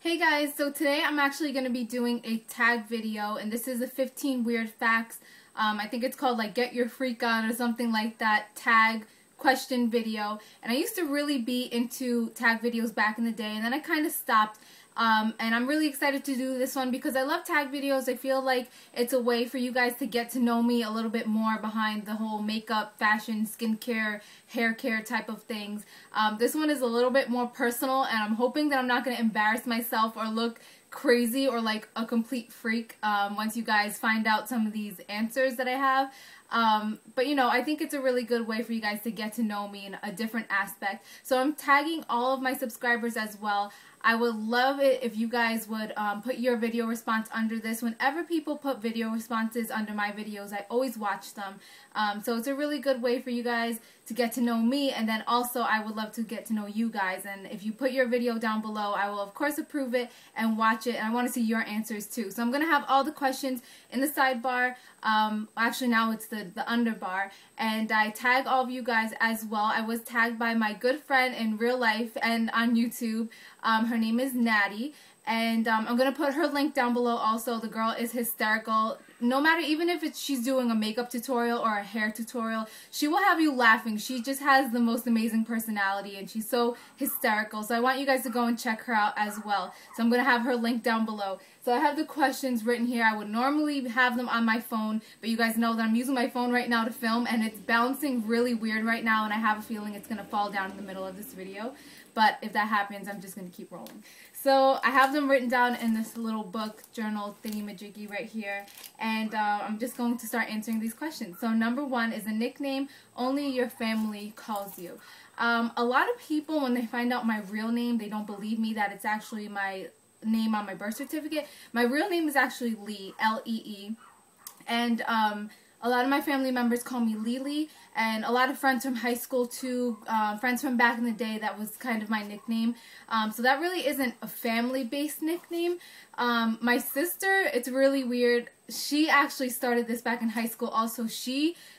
Hey guys, so today I'm actually going to be doing a tag video, and this is a 15 weird facts. I think it's called like Get Your Freak On or something like that, tag question video. And I used to really be into tag videos back in the day, and then I kind of stopped. And I'm really excited to do this one because I love tag videos. I feel like it's a way for you guys to get to know me a little bit more behind the whole makeup, fashion, skincare, hair care type of things. This one is a little bit more personal, and I'm hoping that I'm not going to embarrass myself or look crazy or like a complete freak once you guys find out some of these answers that I have. But you know, I think it's a really good way for you guys to get to know me in a different aspect. So I'm tagging all of my subscribers as well. I would love it if you guys would put your video response under this. Whenever people put video responses under my videos, I always watch them. So it's a really good way for you guys to get to know me, and then also I would love to get to know you guys. And if you put your video down below, I will of course approve it and watch it, and I want to see your answers too. So I'm going to have all the questions in the sidebar. Actually now it's the underbar, and I tag all of you guys as well. I was tagged by my good friend in real life and on YouTube. Her name is Natty, and I'm going to put her link down below also. The girl is hysterical. No matter, even if she's doing a makeup tutorial or a hair tutorial, she will have you laughing. She just has the most amazing personality, and she's so hysterical. So I want you guys to go and check her out as well. So I'm going to have her link down below. So I have the questions written here. I would normally have them on my phone, but you guys know that I'm using my phone right now to film, and it's bouncing really weird right now, and I have a feeling it's going to fall down in the middle of this video. But if that happens, I'm just going to keep rolling. So I have them written down in this little book, journal thingy-majiggy right here. And I'm just going to start answering these questions. So number one is a nickname only your family calls you. A lot of people, when they find out my real name, they don't believe me that it's actually my name on my birth certificate. My real name is actually Lee, L-E-E. And a lot of my family members call me Lily, and a lot of friends from high school too, friends from back in the day, that was kind of my nickname. So that really isn't a family-based nickname. My sister, it's really weird. She actually started this back in high school also.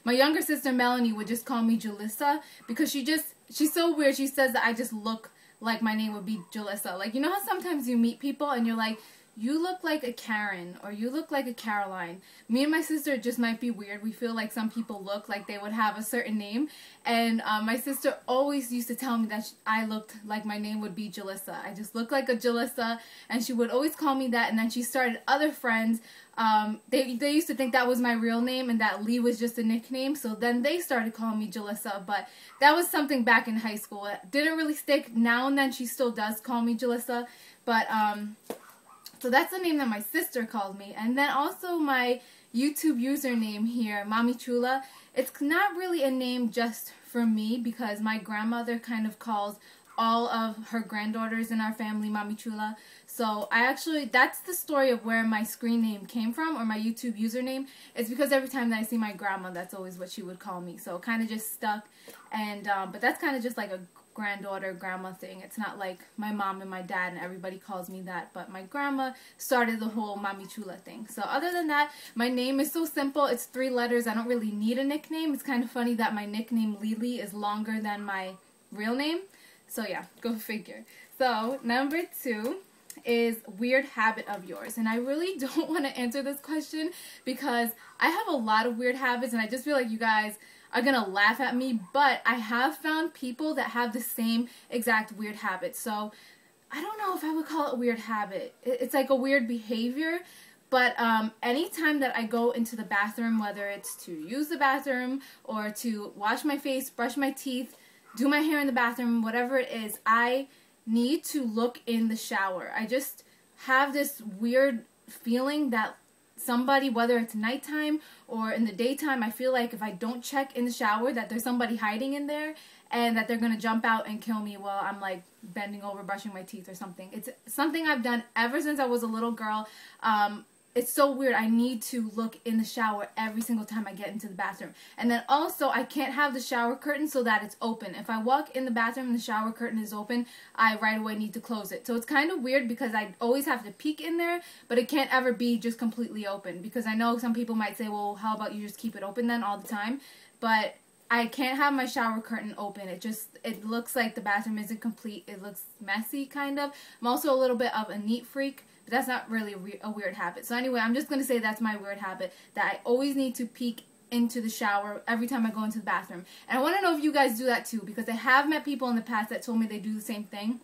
My younger sister Melanie would just call me Jalissa because she's so weird. She says that I just look like my name would be Jalissa. Like, you know how sometimes you meet people and you're like, you look like a Karen, or you look like a Caroline. Me and my sister just might be weird. We feel like some people look like they would have a certain name. And my sister always used to tell me that I looked like my name would be Jalissa. I just look like a Jalissa, and she would always call me that. And then she started other friends. They used to think that was my real name and that Lee was just a nickname. So then they started calling me Jalissa. But that was something back in high school. It didn't really stick. Now and then she still does call me Jalissa. But so that's the name that my sister called me. And then also my YouTube username here, Mommy Chula. It's not really a name just for me because my grandmother kind of calls all of her granddaughters in our family Mommy Chula. So that's the story of where my screen name came from, or my YouTube username. It's because every time that I see my grandma, that's always what she would call me. So it kind of just stuck. And but that's kind of just like a granddaughter, grandma thing. It's not like my mom and my dad and everybody calls me that, but my grandma started the whole Mommy Chula thing. So other than that, my name is so simple. It's 3 letters. I don't really need a nickname. It's kind of funny that my nickname Lily is longer than my real name. So yeah, go figure. So number 2 is weird habit of yours. And I really don't want to answer this question because I have a lot of weird habits, and I just feel like you guys are gonna laugh at me, but I have found people that have the same exact weird habit. So I don't know if I would call it a weird habit. It's like a weird behavior, but anytime that I go into the bathroom, whether it's to use the bathroom or to wash my face, brush my teeth, do my hair in the bathroom, whatever it is, I need to look in the shower. I just have this weird feeling that somebody, whether it's nighttime or in the daytime, I feel like if I don't check in the shower that there's somebody hiding in there and that they're going to jump out and kill me while I'm like bending over brushing my teeth or something. It's something I've done ever since I was a little girl. It's so weird. I need to look in the shower every single time I get into the bathroom. And then also, I can't have the shower curtain so that it's open. If I walk in the bathroom and the shower curtain is open, I right away need to close it. So it's kind of weird because I always have to peek in there, but it can't ever be just completely open. Because I know some people might say, well, how about you just keep it open then all the time? But I can't have my shower curtain open. It looks like the bathroom isn't complete. It looks messy, kind of. I'm also a little bit of a neat freak, but that's not really a weird habit. So anyway, I'm just going to say that's my weird habit, that I always need to peek into the shower every time I go into the bathroom. And I want to know if you guys do that too, because I have met people in the past that told me they do the same thing.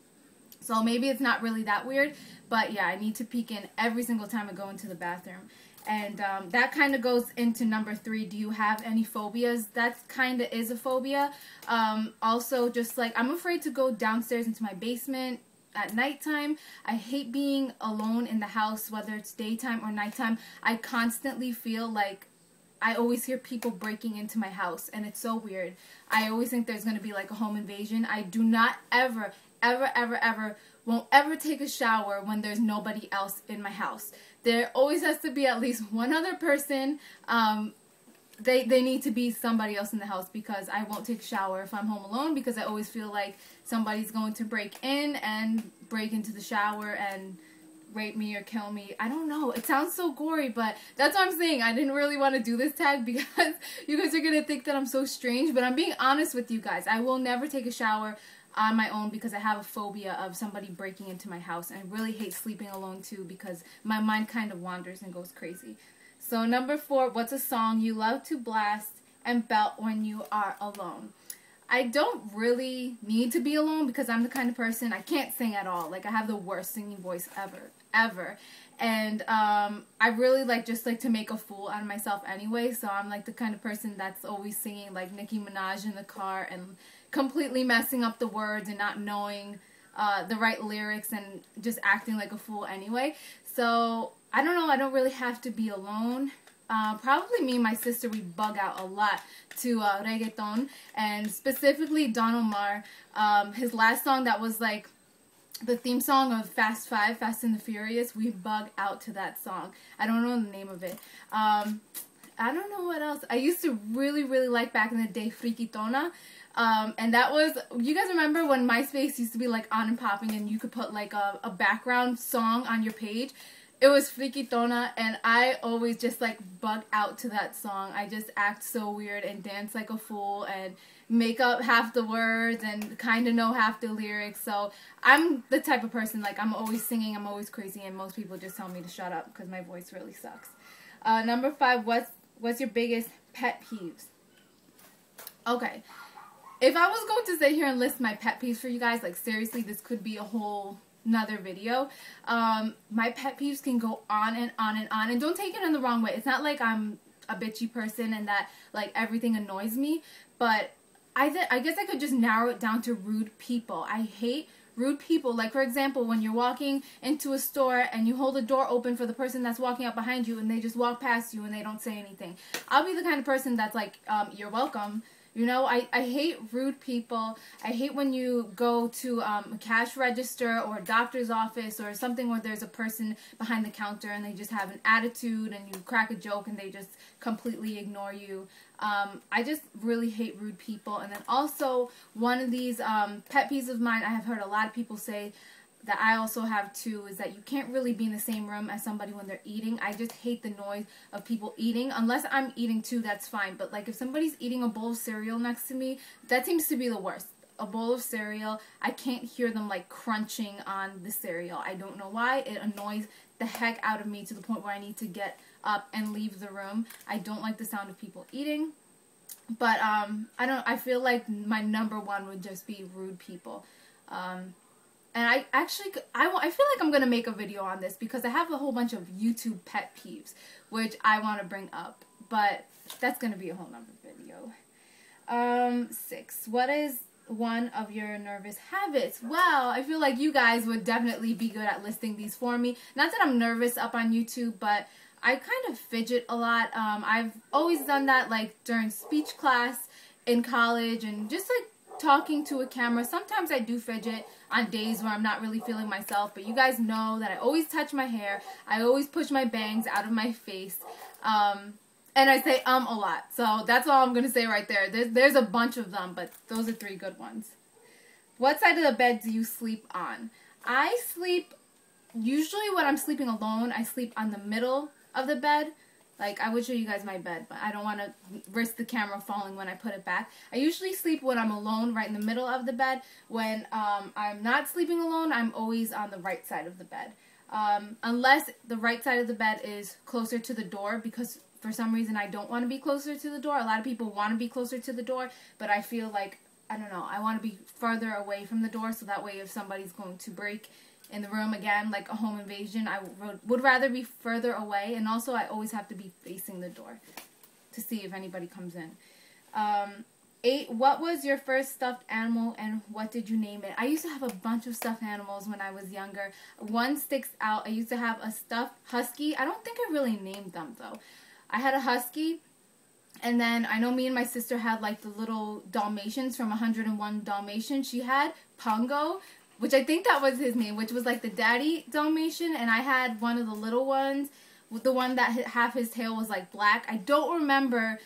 So maybe it's not really that weird, but yeah, I need to peek in every single time I go into the bathroom. And that kind of goes into number 3. Do you have any phobias? That kind of is a phobia. Also, just like, I'm afraid to go downstairs into my basement at nighttime. I hate being alone in the house, whether it's daytime or nighttime. I constantly feel like I always hear people breaking into my house, and it's so weird. I always think there's going to be like a home invasion. I do not ever, won't ever take a shower when there's nobody else in my house. There always has to be at least one other person. They need to be somebody else in the house, because I won't take a shower if I'm home alone, because I always feel like somebody's going to break in and break into the shower and rape me or kill me. I don't know. It sounds so gory, but that's what I'm saying. I didn't really want to do this tag because you guys are going to think that I'm so strange, but I'm being honest with you guys. I will never take a shower on my own because I have a phobia of somebody breaking into my house, and I really hate sleeping alone too because my mind kind of wanders and goes crazy. So number 4, what's a song you love to blast and belt when you are alone? I don't really need to be alone because I'm the kind of person, I can't sing at all. Like, I have the worst singing voice ever. And I really just like to make a fool out of myself anyway, so I'm like the kind of person that's always singing like Nicki Minaj in the car and completely messing up the words and not knowing the right lyrics and just acting like a fool anyway. So I don't know, I don't really have to be alone. Probably me and my sister, we bug out a lot to reggaeton, and specifically Don Omar. His last song that was like the theme song of Fast 5, Fast and the Furious, we bug out to that song. I don't know the name of it. I don't know what else. I used to really like back in the day Friquitona. And that was, you guys remember when MySpace used to be like on and popping and you could put like a background song on your page? It was Friquitona, and I always just like bug out to that song. I just act so weird and dance like a fool and make up half the words and kind of know half the lyrics. So I'm the type of person, like, I'm always singing, I'm always crazy, and most people just tell me to shut up because my voice really sucks. Number 5, what's your biggest pet peeves? Okay, if I was going to sit here and list my pet peeves for you guys, like seriously, this could be a whole another video. My pet peeves can go on and on and on, and don't take it in the wrong way. It's not like I'm a bitchy person and that like everything annoys me, but I guess I could just narrow it down to rude people. I hate rude people. Like, for example, when you're walking into a store and you hold the door open for the person that's walking up behind you and they just walk past you and they don't say anything. I'll be the kind of person that's like, you're welcome. You know, I hate rude people. I hate when you go to a cash register or a doctor's office or something where there's a person behind the counter and they just have an attitude and you crack a joke and they just completely ignore you. I just really hate rude people. And then also, one of these pet peeves of mine, I have heard a lot of people say that I also have too, is that you can't really be in the same room as somebody when they're eating. I just hate the noise of people eating. Unless I'm eating too, that's fine. But like if somebody's eating a bowl of cereal next to me, that seems to be the worst. A bowl of cereal, I can't hear them like crunching on the cereal. I don't know why. It annoys the heck out of me to the point where I need to get up and leave the room. I don't like the sound of people eating. But I feel like my number 1 would just be rude people. And I feel like I'm going to make a video on this because I have a whole bunch of YouTube pet peeves, which I want to bring up. But that's going to be a whole nother video. 6. What is one of your nervous habits? Well, I feel like you guys would definitely be good at listing these for me. Not that I'm nervous up on YouTube, but I kind of fidget a lot. I've always done that like during speech class in college and just like talking to a camera. Sometimes I do fidget on days where I'm not really feeling myself, but you guys know that I always touch my hair. I always push my bangs out of my face. And I say a lot. So that's all I'm going to say right there. There's a bunch of them, but those are 3 good ones. What side of the bed do you sleep on? I sleep, usually when I'm sleeping alone, I sleep on the middle of the bed. Like, I would show you guys my bed, but I don't want to risk the camera falling when I put it back. I usually sleep when I'm alone, right in the middle of the bed. When I'm not sleeping alone, I'm always on the right side of the bed. Unless the right side of the bed is closer to the door, because for some reason I don't want to be closer to the door. A lot of people want to be closer to the door, but I feel like, I don't know, I want to be further away from the door, so that way if somebody's going to break in the room again, like a home invasion, I would rather be further away. And also I always have to be facing the door to see if anybody comes in. 8, what was your first stuffed animal and what did you name it? I used to have a bunch of stuffed animals when I was younger. One sticks out. I used to have a stuffed husky. I don't think I really named them though. I had a husky, and then I know me and my sister had like the little Dalmatians from 101 Dalmatians. She had Pongo, which I think that was his name, which was like the daddy Dalmatian, and I had one of the little ones, with the one that half his tail was like black. I don't remember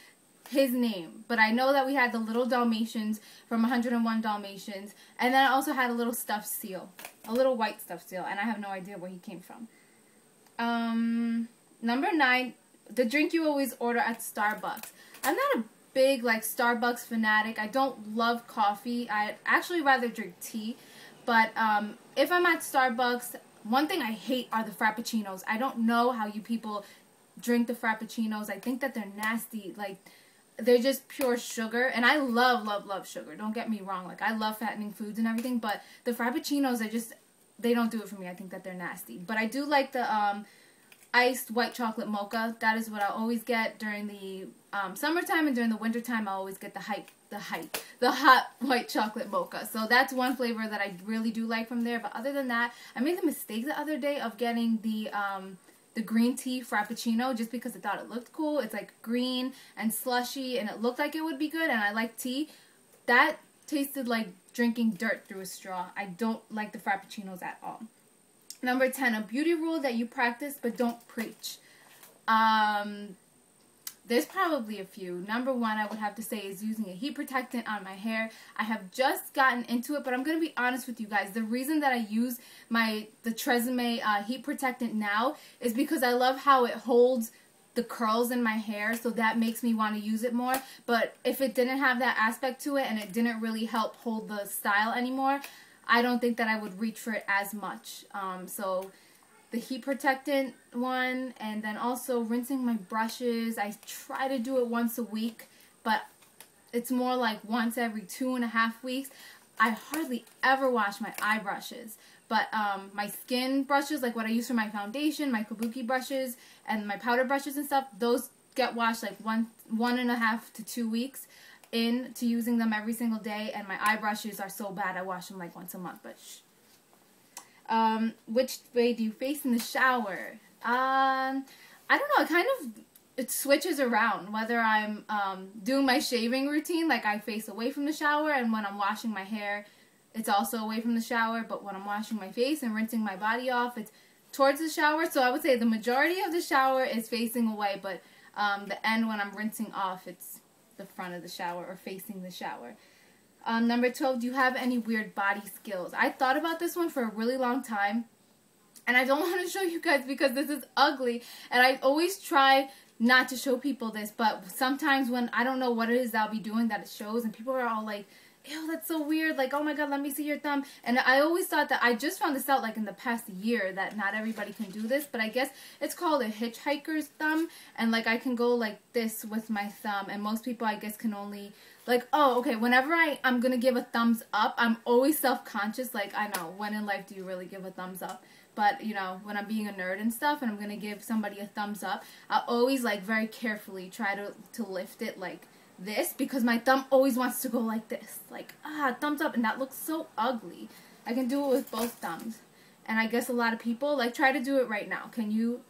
his name, but I know that we had the little Dalmatians from 101 Dalmatians, and then I also had a little stuffed seal, a little white stuffed seal, and I have no idea where he came from. Number 9, the drink you always order at Starbucks. I'm not a big like Starbucks fanatic. I don't love coffee. I'd actually rather drink tea. But if I'm at Starbucks, one thing I hate are the Frappuccinos. I don't know how you people drink the Frappuccinos. I think that they're nasty. Like, they're just pure sugar. And I love, love, love sugar. Don't get me wrong. Like, I love fattening foods and everything. But the Frappuccinos are just, they don't do it for me. I think that they're nasty. But I do like the iced white chocolate mocha. That is what I always get during the summertime, and during the wintertime I always get the hot white chocolate mocha. So that's one flavor that I really do like from there. But other than that, I made the mistake the other day of getting the green tea Frappuccino just because I thought it looked cool. It's like green and slushy, and it looked like it would be good, and I like tea. That tasted like drinking dirt through a straw. I don't like the Frappuccinos at all. Number 10, a beauty rule that you practice but don't preach. There's probably a few. Number 1, I would have to say, is using a heat protectant on my hair. I have just gotten into it, but I'm going to be honest with you guys. The reason that I use the Tresemme heat protectant now is because I love how it holds the curls in my hair, so that makes me want to use it more. But if it didn't have that aspect to it and it didn't really help hold the style anymore, I don't think that I would reach for it as much. So the heat protectant one, and then also rinsing my brushes. I try to do it once a week, but it's more like once every 2.5 weeks. I hardly ever wash my eye brushes, but my skin brushes, like what I use for my foundation, my kabuki brushes, and my powder brushes and stuff, those get washed like 1.5 to 2 weeks into using them every single day. And my eye brushes are so bad I wash them like once a month. But which way do you face in the shower? I don't know, it switches around. Whether I'm doing my shaving routine, like I face away from the shower, and when I'm washing my hair, it's also away from the shower. But when I'm washing my face and rinsing my body off, it's towards the shower. So I would say the majority of the shower is facing away, but the end when I'm rinsing off, it's the front of the shower or facing the shower. Number 12, do you have any weird body skills? I thought about this one for a really long time, and I don't want to show you guys because this is ugly, and I always try not to show people this, but sometimes when I don't know what it is that I'll be doing that it shows, and people are all like, ew, that's so weird, like, oh my god, let me see your thumb. And I always thought that, I just found this out like in the past year, that not everybody can do this, but I guess it's called a hitchhiker's thumb, and like I can go like this with my thumb, and most people I guess can only, like, oh, okay, whenever I'm gonna give a thumbs up, I'm always self-conscious, like, I know, when in life do you really give a thumbs up? But, you know, when I'm being a nerd and stuff, and I'm gonna give somebody a thumbs up, I always, like, very carefully try to lift it, like, this, because my thumb always wants to go like this, like, thumbs up, and that looks so ugly. I can do it with both thumbs, and I guess a lot of people, like, try to do it right now. Can you,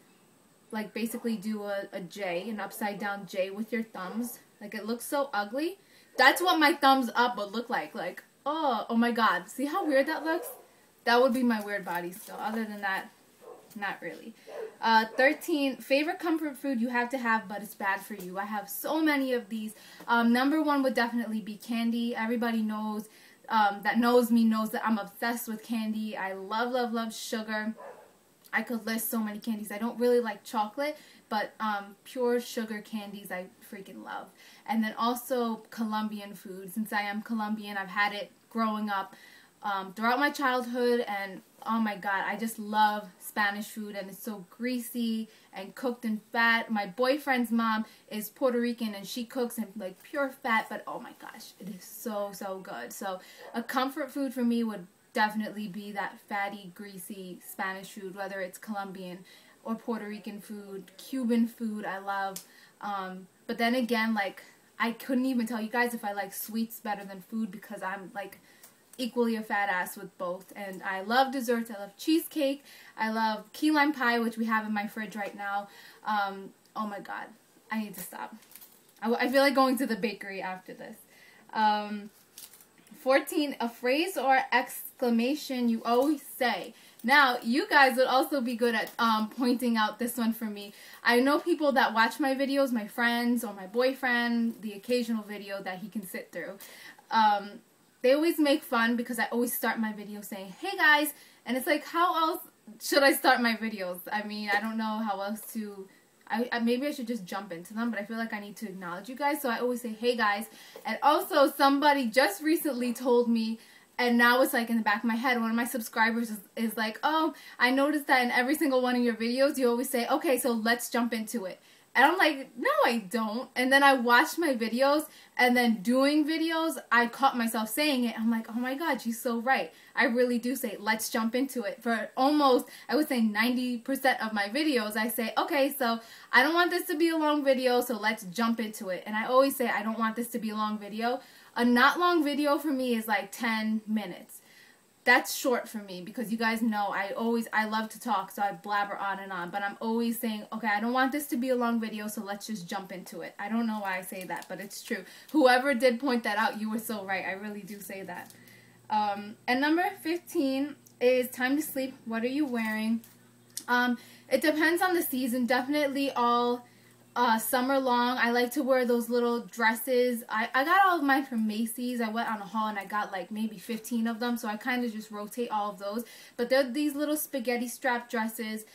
like, basically do a J, an upside down J with your thumbs? Like, it looks so ugly. That's what my thumbs up would look like, oh my god, see how weird that looks? That would be my weird body skill. Other than that, not really. 13, favorite comfort food you have to have, but it's bad for you. I have so many of these. Number 1 would definitely be candy. Everybody knows, that knows me knows that I'm obsessed with candy. I love, love, love sugar. I could list so many candies. I don't really like chocolate, but pure sugar candies I freaking love. And then also Colombian food. Since I am Colombian, I've had it growing up throughout my childhood, and oh my god, I just love Spanish food, and it's so greasy and cooked in fat. My boyfriend's mom is Puerto Rican, and she cooks in like pure fat, but oh my gosh, it is so, so good. So a comfort food for me would definitely be that fatty, greasy Spanish food, whether it's Colombian or Puerto Rican food. Cuban food I love. But then again, like, I couldn't even tell you guys if I like sweets better than food, because I'm like equally a fat ass with both. And I love desserts. I love cheesecake. I love key lime pie, which we have in my fridge right now. Oh my god, I need to stop. I feel like going to the bakery after this. 14, a phrase or exclamation you always say. Now, you guys would also be good at pointing out this one for me. I know people that watch my videos, my friends or my boyfriend, the occasional video that he can sit through. They always make fun because I always start my video saying, hey guys, and it's like, how else should I start my videos? I mean, I don't know how else to, maybe I should just jump into them, but I feel like I need to acknowledge you guys, so I always say, hey guys. And also, somebody just recently told me, and now it's like in the back of my head, one of my subscribers is like, oh, I noticed that in every single one of your videos, you always say, okay, so let's jump into it. And I'm like, no, I don't. And then I watched my videos, and then doing videos, I caught myself saying it. I'm like, oh my god, she's so right. I really do say, let's jump into it. For almost, I would say 90% of my videos, I say, okay, so I don't want this to be a long video, so let's jump into it. And I always say, I don't want this to be a long video. A not long video for me is like 10 minutes. That's short for me, because you guys know I love to talk, so I blabber on and on, but I'm always saying, okay, I don't want this to be a long video, so let's just jump into it. I don't know why I say that, but it's true. Whoever did point that out, you were so right. I really do say that. And number 15 is time to sleep. What are you wearing? It depends on the season. Definitely all summer long, I like to wear those little dresses. I got all of mine from Macy's. I went on a haul and I got like maybe 15 of them, so I kind of just rotate all of those. But they're these little spaghetti strap dresses.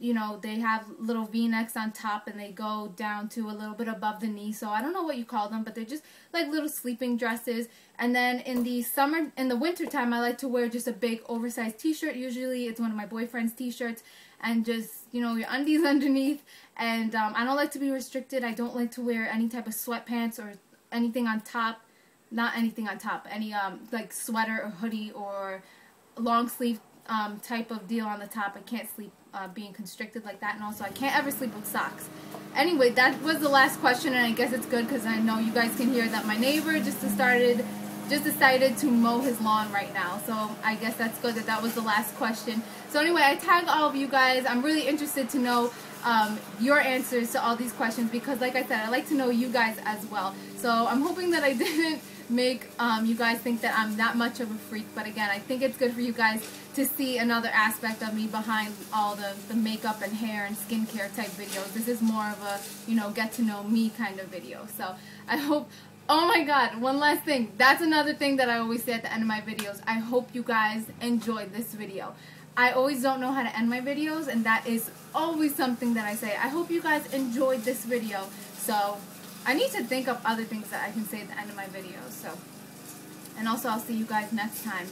You know, they have little V-necks on top and they go down to a little bit above the knee. So I don't know what you call them, but they're just like little sleeping dresses. And then in the winter time, I like to wear just a big oversized t-shirt. Usually it's one of my boyfriend's t-shirts, and just, you know, your undies underneath. And I don't like to be restricted. I don't like to wear any type of sweatpants or anything on top. Not anything on top. Any like sweater or hoodie or long sleeve type of deal on the top. I can't sleep being constricted like that, and also I can't ever sleep with socks. Anyway, that was the last question, and I guess it's good because I know you guys can hear that my neighbor just decided to mow his lawn right now. So I guess that's good that that was the last question. So anyway, I tagged all of you guys. I'm really interested to know your answers to all these questions, because like I said, I like to know you guys as well. So I'm hoping that I didn't make you guys think that I'm that much of a freak, but again, I think it's good for you guys to see another aspect of me behind all the makeup and hair and skincare type videos. This is more of a, you know, get to know me kind of video. So I hope, oh my god, one last thing. That's another thing that I always say at the end of my videos. I hope you guys enjoyed this video. I always don't know how to end my videos, and that is always something that I say. I hope you guys enjoyed this video. So I need to think of other things that I can say at the end of my videos. So, and also I'll see you guys next time.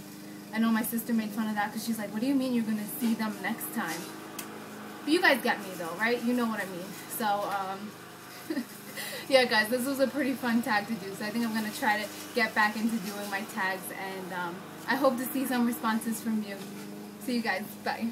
I know my sister made fun of that because she's like, what do you mean you're going to see them next time? But you guys get me though, right? You know what I mean. So, yeah guys, this was a pretty fun tag to do. So I think I'm going to try to get back into doing my tags, and I hope to see some responses from you. See you guys. Bye.